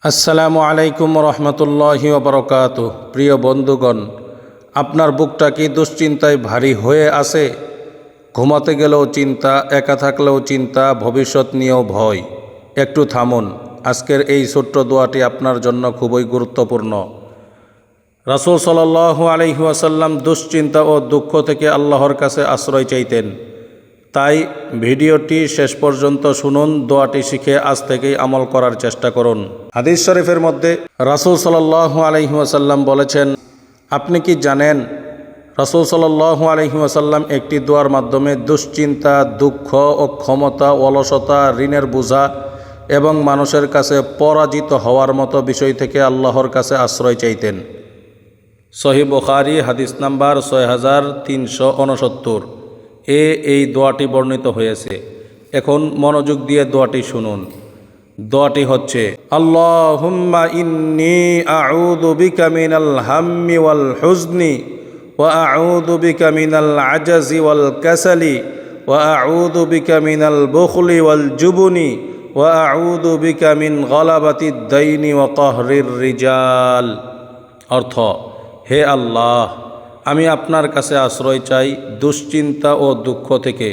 আসসালামু আলাইকুম রহমতুল্লাহি ওবরকাতুহ। প্রিয় বন্ধুগণ, আপনার বুকটা কি দুশ্চিন্তায় ভারী হয়ে আছে? ঘুমাতে গেলেও চিন্তা, একা থাকলেও চিন্তা, ভবিষ্যৎ নিয়েও ভয়। একটু থামুন, আজকের এই ছোট্ট দোয়াটি আপনার জন্য খুবই গুরুত্বপূর্ণ। রাসূল সাল্লাল্লাহু আলাইহি ওয়াসাল্লাম দুশ্চিন্তা ও দুঃখ থেকে আল্লাহর কাছে আশ্রয় চাইতেন। তাই ভিডিওটি শেষ পর্যন্ত শুনুন, দোয়াটি শিখে আজ থেকেই আমল করার চেষ্টা করুন। হাদিস শরীফের মধ্যে রাসূল সাল্লাল্লাহু আলাইহি ওয়াসাল্লাম বলেছেন, আপনি কি জানেন রাসূল সাল্লাল্লাহু আলাইহি ওয়াসাল্লাম একটি দোয়ার মাধ্যমে দুশ্চিন্তা, দুঃখ, অক্ষমতা, অলসতা, ঋণের বোঝা এবং মানুষের কাছে পরাজিত হওয়ার মতো বিষয় থেকে আল্লাহর কাছে আশ্রয় চাইতেন। সহিহ বুখারী হাদিস নাম্বার 6369 এই দোয়াটি বর্ণিত হয়েছে। এখন মনোযোগ দিয়ে দোয়াটি শুনুন। দোয়াটি হচ্ছে, আল্লাহুম্মা ইন্নী আউযু বিকা মিনাল হাম্মি ওয়াল হুজনি ওয়া আউযু বিকা মিনাল আজাজি ওয়াল কাসালি ওয়া আউযু বিকা মিনাল বুখলি ওয়াল জুবনি ওয়া আউযু বিকা মিন গলাবাতিদ দাইনি ওয়া কাহরির রিজাল। অর্থ, হে আল্লাহ, আমি আপনার কাছে আশ্রয় চাই দুশ্চিন্তা ও দুঃখ থেকে,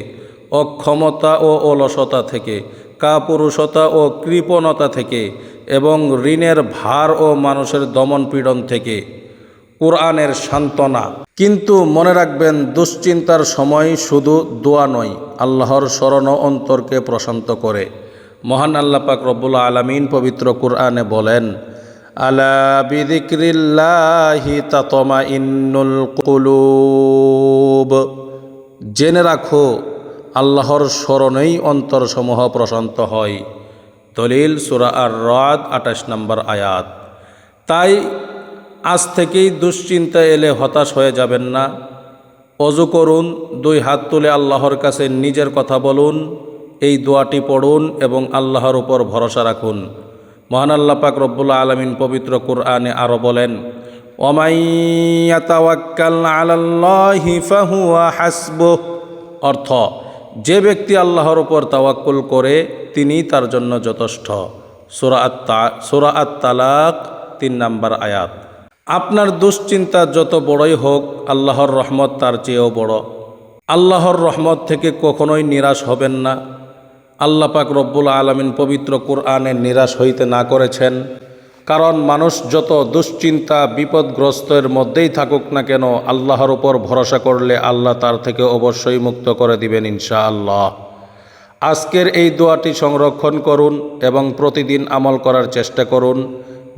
অক্ষমতা ও অলসতা থেকে, কাপুরুষতা ও কৃপণতা থেকে এবং ঋণের ভার ও মানুষের দমনপীড়ন থেকে। কুরআনের সান্ত্বনা। কিন্তু মনে রাখবেন, দুশ্চিন্তার সময় শুধু দোয়া নয়, আল্লাহর স্মরণ অন্তরকে প্রশান্ত করে। মহান আল্লাহ পাক রব্বুল আলামিন পবিত্র কুরআনে বলেন, আলা বিযিক্রিল্লাহি তাতমাইন্নুল কুলুব। জেনে রাখো, আল্লাহর স্মরণেই অন্তরসমূহ প্রশান্ত হয়। দলিল সূরা আর-রাদ 28 নম্বর আয়াত। তাই আজ থেকেই দুশ্চিন্তা এলে হতাশ হয়ে যাবেন না। অজু করুন, 2 হাত তুলে আল্লাহর কাছে নিজের কথা বলুন, এই দোয়াটি পড়ুন এবং আল্লাহর উপর ভরসা রাখুন। মহান আল্লাহ পাক রব্বুল আলামিন পবিত্র কুরআনে আরও বলেন, ওয়ামান ইয়াতাওয়াক্কাল আলাল্লাহি ফাহুয়া হাসবুহ। অর্থ, যে ব্যক্তি আল্লাহর উপর তাওয়াক্কুল করে তিনি তার জন্য যথেষ্ট। সূরা আত-তালাক 3 নম্বর আয়াত। আপনার দুশ্চিন্তা যত বড়ই হোক, আল্লাহর রহমত তার চেয়েও বড়। আল্লাহর রহমত থেকে কখনোই নিরাশ হবেন না। আল্লাহ পাক রব্বুল আলামিন পবিত্র কুরআনে নিরাশ হইতে না করেছেন। কারণ মানুষ যত দুশ্চিন্তা, বিপদগ্রস্তের মধ্যেই থাকুক না কেন, আল্লাহর উপর ভরসা করলে আল্লাহ তার থেকে অবশ্যই মুক্ত করে দিবেন ইনশাআল্লাহ। আজকের এই দোয়াটি সংরক্ষণ করুন এবং প্রতিদিন আমল করার চেষ্টা করুন।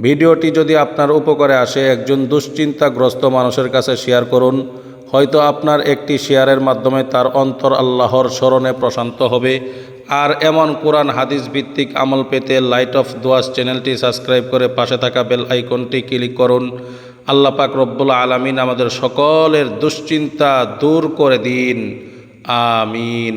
ভিডিওটি যদি আপনার উপকারে আসে, একজন দুশ্চিন্তাগ্রস্ত মানুষের কাছে শেয়ার করুন। হয়তো আপনার একটি শেয়ারের মাধ্যমে তার অন্তর আল্লাহর স্মরণে প্রশান্ত হবে। আর এমন কোরআন হাদিস ভিত্তিক আমল পেতে লাইট অফ দোয়াস চ্যানেলটি সাবস্ক্রাইব করে পাশে থাকা বেল আইকনটি ক্লিক করুন। আল্লাহ পাক রব্বুল আলামিন আমাদের সকলের দুশ্চিন্তা দূর করে দিন। আমিন।